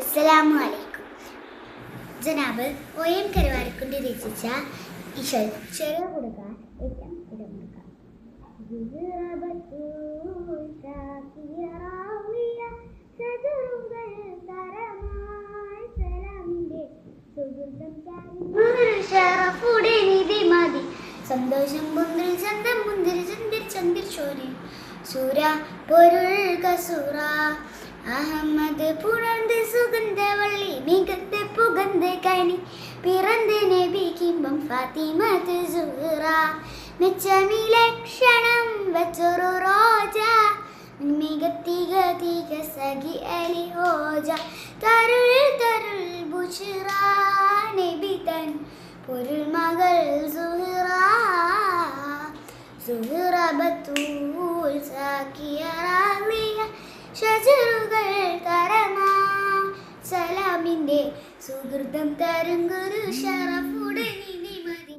അസ്സലാമു അലൈക്കും. ജനാബ് OM കരുവാരക്കുണ്ട് രചിച്ച ഇശൽ ചെറിയ കൊടുക്കാൻ ഏറ്റവും ഇടമുടുക്കാം. സന്തോഷം മുന്തിരി ചന്തം മുന്തിരി ചന്ദിർ ചന്ദിർ ചോരി സൂര പൊരുൾ കസൂറ അഹമ്മദ് പുണർந்து സുഗന്ധവള്ളി മികത്ത് പുകந்து കനി പിറந்து നബി കിംബം ഫാത്തിമത്ത് സുഹറ മെച്ചമി ലക്ഷണം വച്ചൊരു റോജ മികത്തിക തിക സഖി അലി ഹോജ തരുൾ തരുൾ ബുശ്റ നബി തൻ പൊരുൾ മകൾ സുഹറ സുഹറ ബത്തൂൽ സാക്കിയ റാളിയ ഷജറുകൾ തരമാ സലാമിന്റെ സുഹൃതം തരും ഗുരു ഷറഫുടെ നിധി മതി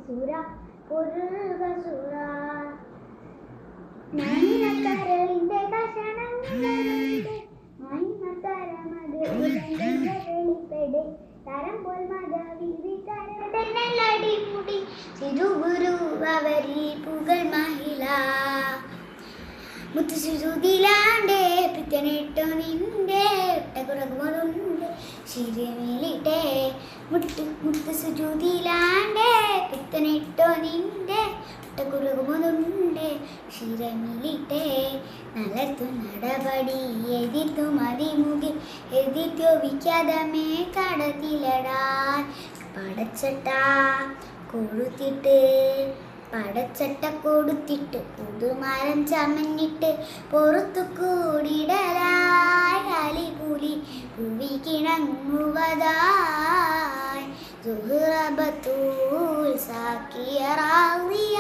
സൂര പൊരുൾസൂര കരളിന്റെ കഷണങ്ങളുടെ വെളിപ്പെടെ തരം പോൽ മതവിധി കരടനടി മുടി തിരുഗുരു അവരി പുകൾ മഹിള മുത്തുസുതിലാണ്ടേ പിത്തനിട്ടോ നിന്റെ ഒട്ടകുറകുമതുണ്ട് ശിരമേലിട്ടെ മുത്തുസുതിലാണ്ടേ പിത്തനിട്ടോ നിന്റെ ഒട്ടകുറകുമതുണ്ട് ശിരമേലിട്ടെ നലർത്തു നടപടി എതിർത്തു മതിമുകിൽ എതിർത്തൊവിക്കാതമേ കടത്തിലടാൻ പടച്ചട്ട കൊടുത്തിട്ട് പടച്ചട്ട കൊടുത്തിട്ട് പുതുമരം ചമഞ്ഞിട്ട് പുറത്തു കൂടിടലായി അലിപുലി പുവി കിണങ്ങുവതായി സുഹ്റബത്തൂൽ സാക്കിയ റാളിയ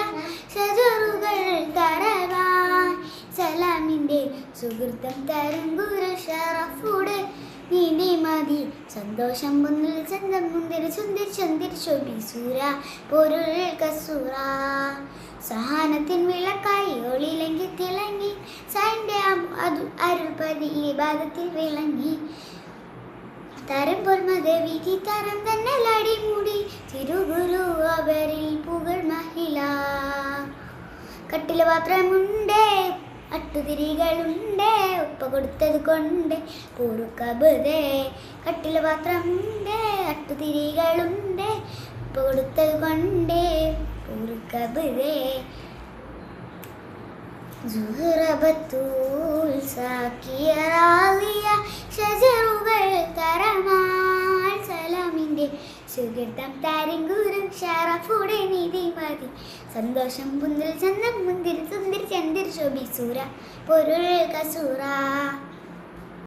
ഷജറുകൾ തരവാൻ സലാമിന്റെ സുഹൃത്തം തരും ഗുരു ഷറഫുടെ നിധി മതി സന്തോഷം മുന്നിൽ ചന്തം മുന്തിരി ചുന്തിർ ചന്ദിർ ശോഭി സൂര പൊരുൾ കസൂറ സഹനത്തിൻ വിളക്കായി ഒളിലെങ്കി തിളങ്ങി സൈന്റെ അരുൾപതി ഇബാദത്തിൽ വിളങ്ങി തരം പൊൽമതവിധി തരം തന്നെ ലടിമുടി തിരുഗുരു അവരിൽ പുകൾ മഹിള കട്ടില് പാത്രമുണ്ട് അട്ടുതിരികളുണ്ട് ഉപ്പ കൊടുത്തത് കൊണ്ട് പൂറുക്കബുദേ കട്ടില് പാത്രമുണ്ട് അട്ടുതിരികളുണ്ട് ഉപ്പ കൊടുത്തത് കൊണ്ട് പൂറുക്കബുദേ സുഹ്റബത്തൂൽ സാക്കിയ റാളിയ ഷജറുകൾ തരമാൽ സലാമിന്റെ സുഹൃത്തം താരം ഗുരു ഷറഫുടെ നിധി മതി സന്തോഷം പുന്തിൽ ചന്തം മുന്തിരി സുന്ദരി ചന്ദിർ ശോഭി സൂര പൊരുൾ കസൂറ